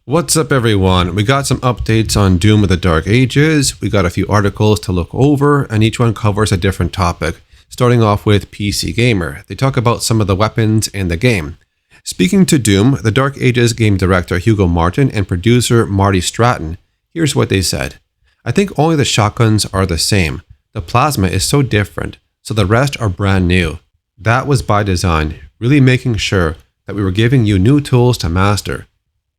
What's up everyone? We got some updates on Doom of the Dark Ages, we got a few articles to look over, and each one covers a different topic. Starting off with PC Gamer, they talk about some of the weapons in the game. Speaking to Doom, the Dark Ages game director Hugo Martin and producer Marty Stratton, here's what they said. I think only the shotguns are the same. The plasma is so different, so the rest are brand new. That was by design, really making sure that we were giving you new tools to master.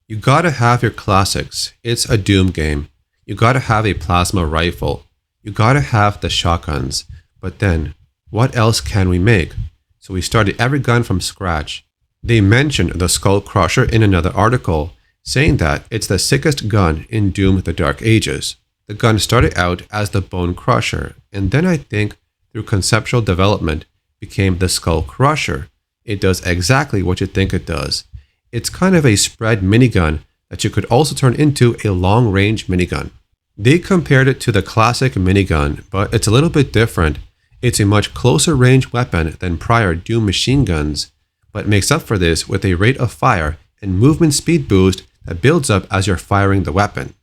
You gotta have your classics, it's a Doom game. You gotta have a plasma rifle. You gotta have the shotguns. But then, what else can we make? So we started every gun from scratch. They mentioned the Skull Crusher in another article, saying that it's the sickest gun in Doom the Dark Ages. The gun started out as the Bone Crusher, and then I think, through conceptual development, became the Skull Crusher. It does exactly what you think it does. It's kind of a spread minigun that you could also turn into a long-range minigun. They compared it to the classic minigun, but it's a little bit different. It's a much closer range weapon than prior Doom machine guns, but makes up for this with a rate of fire and movement speed boost that builds up as you're firing the weapon.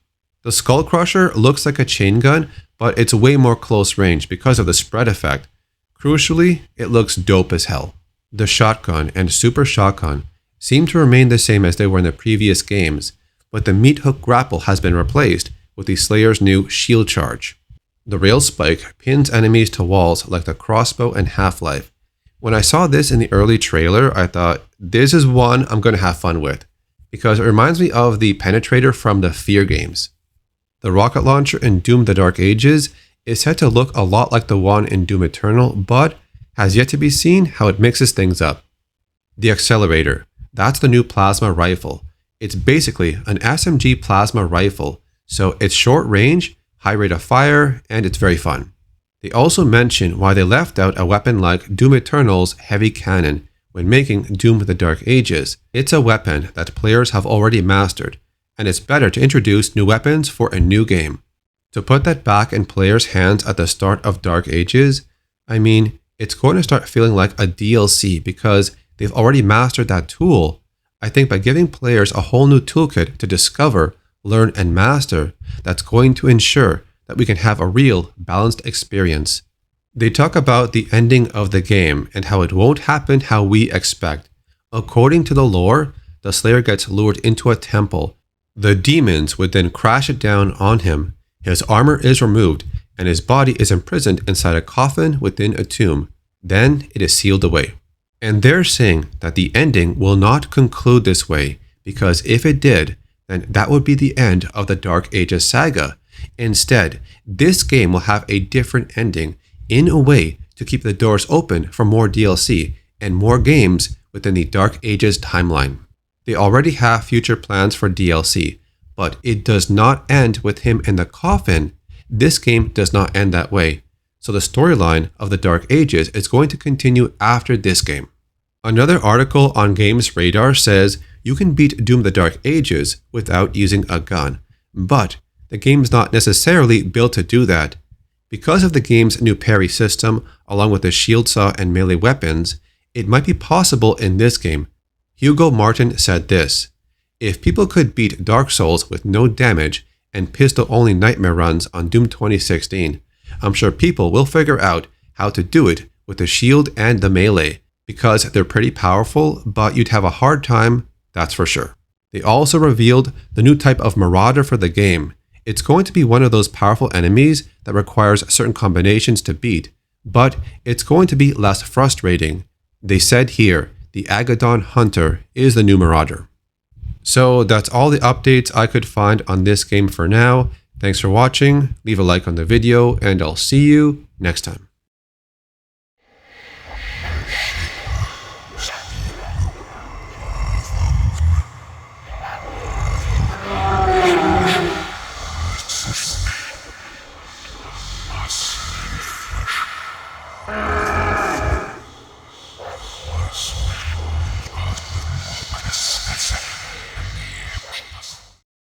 The Skull Crusher looks like a chain gun, but it's way more close range because of the spread effect. Crucially, it looks dope as hell. The shotgun and super shotgun seem to remain the same as they were in the previous games, but the meat hook grapple has been replaced with the Slayer's new shield charge. The rail spike pins enemies to walls like the crossbow and Half-Life. When I saw this in the early trailer, I thought, this is one I'm going to have fun with, because it reminds me of the Penetrator from the Fear games. The rocket launcher in Doom the Dark Ages is said to look a lot like the one in Doom Eternal, but has yet to be seen how it mixes things up. The accelerator. That's the new plasma rifle. It's basically an SMG plasma rifle, so it's short range, high rate of fire, and it's very fun. They also mention why they left out a weapon like Doom Eternal's heavy cannon when making Doom the Dark Ages. It's a weapon that players have already mastered, and it's better to introduce new weapons for a new game. To put that back in players' hands at the start of Dark Ages, I mean, it's going to start feeling like a DLC because they've already mastered that tool. I think by giving players a whole new toolkit to discover, learn, and master, that's going to ensure that we can have a real, balanced experience. They talk about the ending of the game and how it won't happen how we expect. According to the lore, the Slayer gets lured into a temple. The demons would then crash it down on him. His armor is removed, and his body is imprisoned inside a coffin within a tomb. Then it is sealed away. And they're saying that the ending will not conclude this way, because if it did, then that would be the end of the Dark Ages saga. Instead, this game will have a different ending in a way to keep the doors open for more DLC and more games within the Dark Ages timeline. They already have future plans for DLC, but it does not end with him in the coffin. This game does not end that way. So the storyline of the Dark Ages is going to continue after this game. Another article on Games Radar says you can beat Doom the Dark Ages without using a gun, but the game's not necessarily built to do that. Because of the game's new parry system, along with the shield saw and melee weapons, it might be possible in this game. Hugo Martin said this: if people could beat Dark Souls with no damage and pistol-only nightmare runs on Doom 2016, I'm sure people will figure out how to do it with the shield and the melee, because they're pretty powerful, but you'd have a hard time, that's for sure. They also revealed the new type of Marauder for the game. It's going to be one of those powerful enemies that requires certain combinations to beat, but it's going to be less frustrating. They said here, the Agadon Hunter is the new Marauder. So that's all the updates I could find on this game for now. Thanks for watching, leave a like on the video, and I'll see you next time. Ah!